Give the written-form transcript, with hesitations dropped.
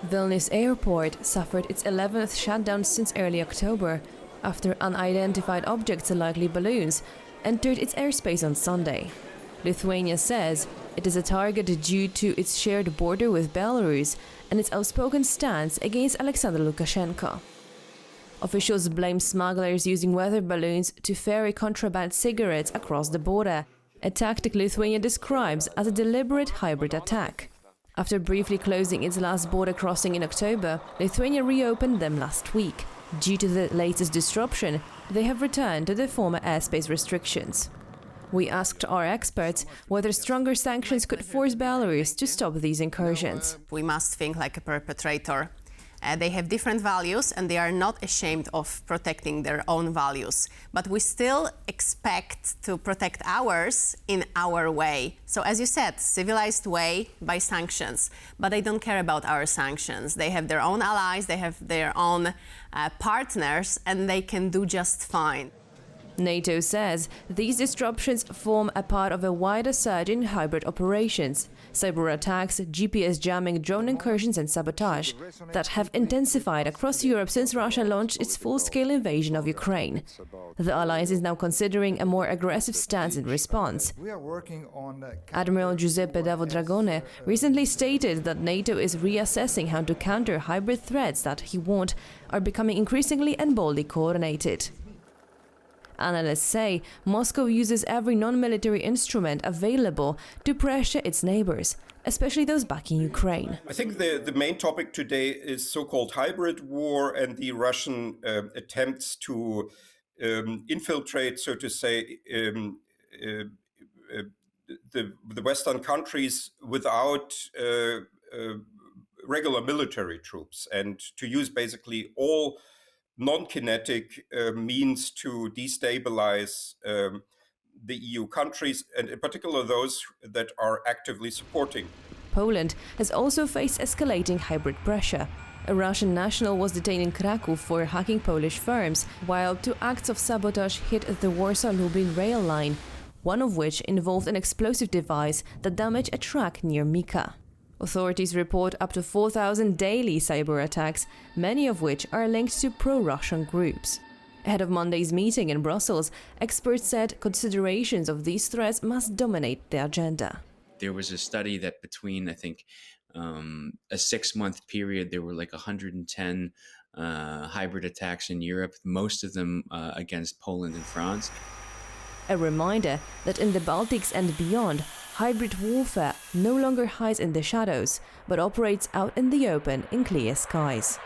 Vilnius Airport suffered its 11th shutdown since early October after unidentified objects, likely balloons, entered its airspace on Sunday. Lithuania says it is a target due to its shared border with Belarus and its outspoken stance against Alexander Lukashenko. Officials blame smugglers using weather balloons to ferry contraband cigarettes across the border, a tactic Lithuania describes as a deliberate hybrid attack. After briefly closing its last border crossing in October, Lithuania reopened them last week. Due to the latest disruption, they have returned to the former airspace restrictions. We asked our experts whether stronger sanctions could force Belarus to stop these incursions. We must think like a perpetrator. They have different values and they are not ashamed of protecting their own values. But we still expect to protect ours in our way. So as you said, civilized way by sanctions. But they don't care about our sanctions. They have their own allies, they have their own partners, and they can do just fine. NATO says these disruptions form a part of a wider surge in hybrid operations, cyber attacks, GPS jamming, drone incursions and sabotage that have intensified across Europe since Russia launched its full-scale invasion of Ukraine. The alliance is now considering a more aggressive stance in response. Admiral Giuseppe Dragone recently stated that NATO is reassessing how to counter hybrid threats that, he warned, are becoming increasingly and boldly coordinated. Analysts say Moscow uses every non-military instrument available to pressure its neighbors, especially those backing Ukraine. I think the main topic today is so-called hybrid war and the Russian attempts to infiltrate, so to say, the Western countries without regular military troops, and to use basically all non-kinetic means to destabilize the EU countries, and in particular those that are actively supporting. Poland has also faced escalating hybrid pressure. A Russian national was detained in Kraków for hacking Polish firms, while 2 acts of sabotage hit the Warsaw-Lublin rail line, one of which involved an explosive device that damaged a track near Mika. Authorities report up to 4,000 daily cyber attacks, many of which are linked to pro-Russian groups. Ahead of Monday's meeting in Brussels, experts said considerations of these threats must dominate the agenda. There was a study that between, I think, a 6-month period, there were like 110 hybrid attacks in Europe, most of them against Poland and France. A reminder that in the Baltics and beyond, hybrid warfare no longer hides in the shadows, but operates out in the open in clear skies.